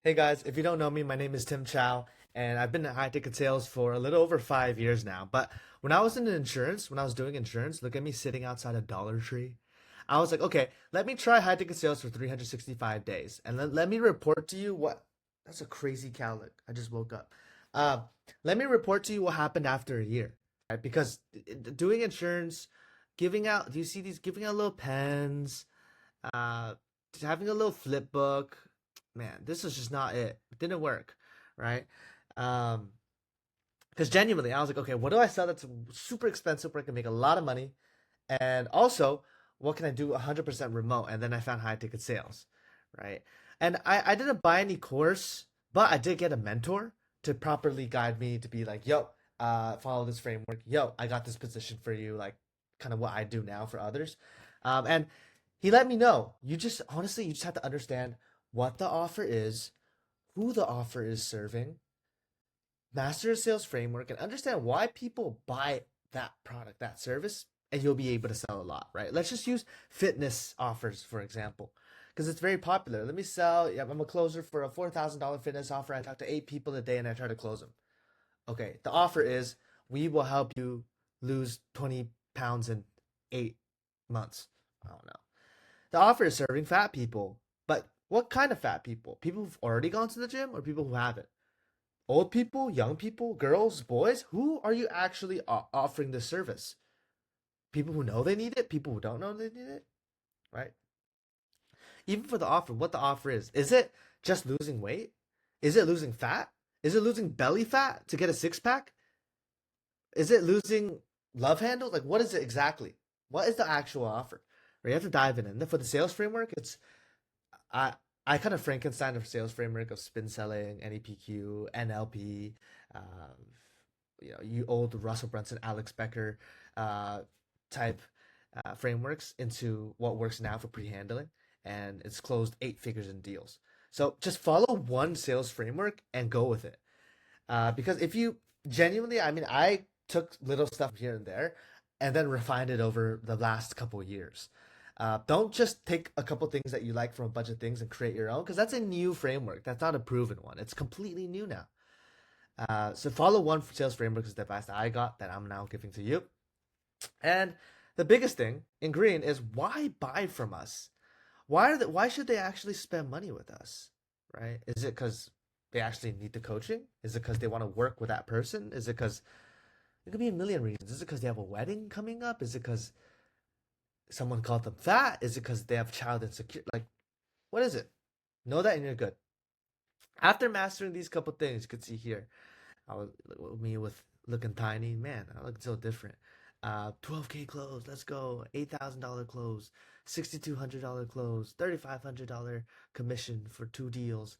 Hey guys, if you don't know me, my name is Tim Chao, and I've been in high ticket sales for a little over 5 years now. But when I was in insurance, when I was doing insurance, look at me sitting outside a Dollar Tree. I was like, okay, let me try high ticket sales for 365 days, and let me report to you what. That's a crazy cow. Look, I just woke up. Uh, Let me report to you what happened after a year, right? Because doing insurance, giving out, do you see these giving out little pens? uh Having a little flip book, man, this is just not it. It didn't work, right? um because genuinely I was like, okay, what do I sell that's super expensive where I can make a lot of money, and also what can I do 100% remote? And then I found high ticket sales, right? And I didn't buy any course, but I did get a mentor to properly guide me, to be like, yo, follow this framework, yo, I got this position for you, like kind of what I do now for others. And he let me know, you just honestly, you just have to understand what the offer is, who the offer is serving, master a sales framework, and understand why people buy that product, that service, and you'll be able to sell a lot, right? Let's just use fitness offers, for example, because it's very popular. Let me sell, yeah, I'm a closer for a $4,000 fitness offer. I talk to 8 people a day and I try to close them. Okay, the offer is we will help you lose 20 pounds in 8 months. I don't know. The offer is serving fat people, but what kind of fat people? People who've already gone to the gym or people who haven't? Old people, young people, girls, boys? Who are you actually offering this service? People who know they need it, people who don't know they need it, right? Even for the offer, what the offer is it just losing weight? Is it losing fat? Is it losing belly fat to get a six pack? Is it losing love handles? Like, what is it exactly? What is the actual offer? Right, you have to dive in. And then for the sales framework, it's I I kind of Frankenstein a sales framework of spin selling, NEPQ, NLP, you old Russell Brunson, Alex Becker uh, type frameworks into what works now for pre-handling, and it's closed 8 figures in deals. So just follow one sales framework and go with it. Because if you genuinely, I mean, I took little stuff here and there, and then refined it over the last couple of years. Don't just take a couple things that you like from a bunch of things and create your own, because that's a new framework. That's not a proven one. It's completely new now. So follow one sales framework is the advice that I got that I'm now giving to you. And the biggest thing in green is, why buy from us? Why should they actually spend money with us? Right? Is it because they actually need the coaching? Is it because they want to work with that person? Is it because it could be a million reasons? Is it because they have a wedding coming up? Is it because someone called them fat? Is it because they have child insecurity? Like, what is it? Know that and you're good. After mastering these couple things, you could see here, I was me with looking tiny. Man, I look so different. 12K close, let's go. $8,000 close, $6,200 close, $3,500 commission for 2 deals.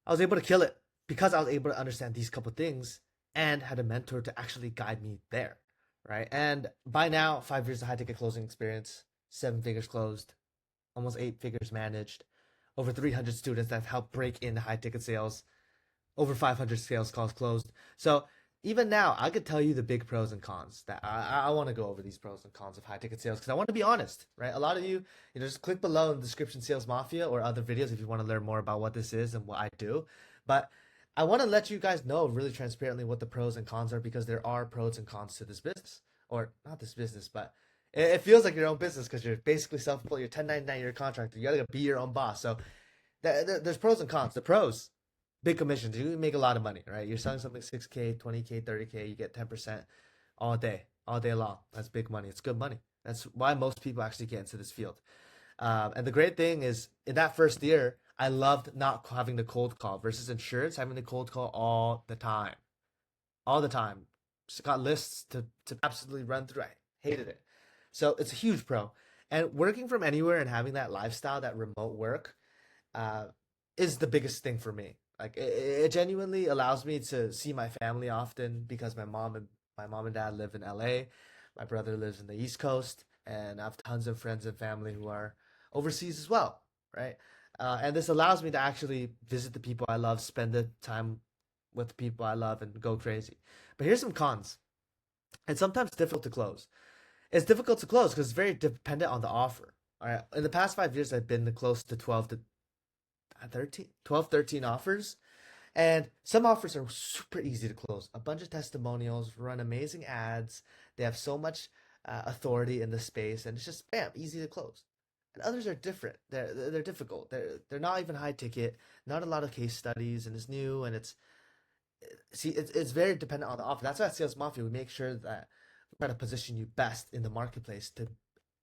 I was able to kill it because I was able to understand these couple things and had a mentor to actually guide me there, right? And by now, 5 years of high ticket closing experience, 7 figures closed, almost 8 figures managed, over 300 students that have helped break into high ticket sales, over 500 sales calls closed. So even now, I could tell you the big pros and cons. That I want to go over these pros and cons of high ticket sales because I want to be honest, right? A lot of you, just click below in the description, Sales Mafia or other videos if you want to learn more about what this is and what I do. But I want to let you guys know really transparently what the pros and cons are, because there are pros and cons to this business, or not this business, but it feels like your own business because you're basically self-employed. You're 1099, you're a contractor. You gotta be your own boss. So there's pros and cons. The pros, big commissions. You make a lot of money, right? You're selling something 6K, 20K, 30K. You get 10% all day long. That's big money. It's good money. That's why most people actually get into this field. And the great thing is, in that first year, I loved not having the cold call versus insurance, having the cold call all the time. All the time. Just got lists to absolutely run through. I hated it. So it's a huge pro. And working from anywhere and having that lifestyle, that remote work, uh, is the biggest thing for me. Like it genuinely allows me to see my family often because my mom and dad live in LA. My brother lives in the East Coast, and I have tons of friends and family who are overseas as well, right? And this allows me to actually visit the people I love, spend the time with the people I love, and go crazy. But here's some cons. It's sometimes difficult to close. It's difficult to close because it's very dependent on the offer. All right. In the past 5 years, I've been close to 12 to 13, 12, 13 offers. And some offers are super easy to close. A bunch of testimonials, run amazing ads. They have so much authority in the space, and it's just bam, easy to close. And others are different. They're difficult. They're not even high ticket. Not a lot of case studies, and it's new, and it's very dependent on the offer. That's why at Sales Mafia we make sure that we try to position you best in the marketplace to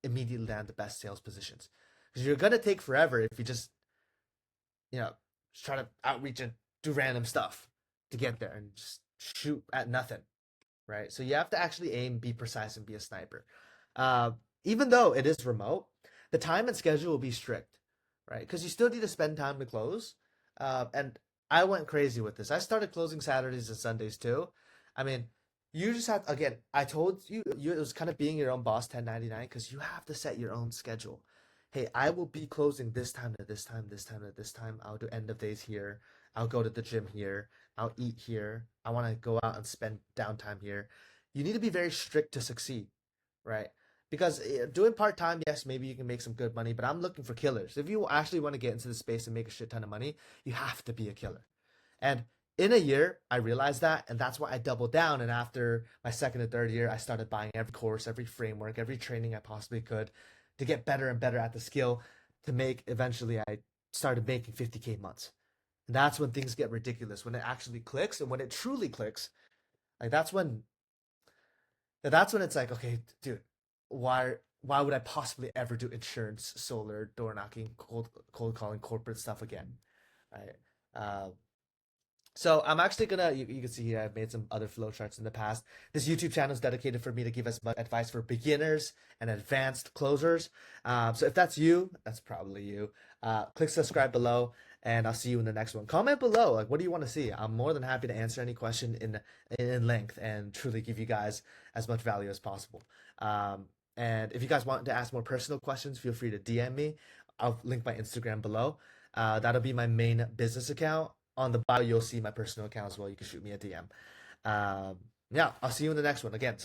immediately land the best sales positions. Because you're gonna take forever if you just try to outreach and do random stuff to get there and just shoot at nothing, right? So you have to actually aim, be precise, and be a sniper. Uh, Even though it is remote, the time and schedule will be strict, right? Because you still need to spend time to close. And I went crazy with this. I started closing Saturdays and Sundays too. I mean, you just have again. I told you it was kind of being your own boss, 1099, because you have to set your own schedule. Hey, I will be closing this time to this time, this time to this time. I'll do end of days here. I'll go to the gym here. I'll eat here. I want to go out and spend downtime here. You need to be very strict to succeed, right? Because doing part time, yes, maybe you can make some good money, but I'm looking for killers. If you actually want to get into the space and make a shit ton of money, you have to be a killer. And in a year, I realized that, and that's why I doubled down. And after my second and third year, I started buying every course, every framework, every training I possibly could to get better and better at the skill to make eventually I started making 50K months. And that's when things get ridiculous, when it actually clicks and when it truly clicks. Like that's when it's like, okay, dude, why would I possibly ever do insurance, solar, door knocking, cold calling, corporate stuff again? Right. Uh, so I'm actually gonna you can see here I've made some other flowcharts in the past. This YouTube channel is dedicated for me to give as much advice for beginners and advanced closers. So if that's you, that's probably you. Click subscribe below, and I'll see you in the next one. Comment below, like what do you want to see? I'm more than happy to answer any question in length and truly give you guys as much value as possible. Um, and if you guys want to ask more personal questions, feel free to DM me. I'll link my Instagram below. That'll be my main business account. On the bio, you'll see my personal account as well. You can shoot me a DM. Yeah, I'll see you in the next one. Again, subscribe.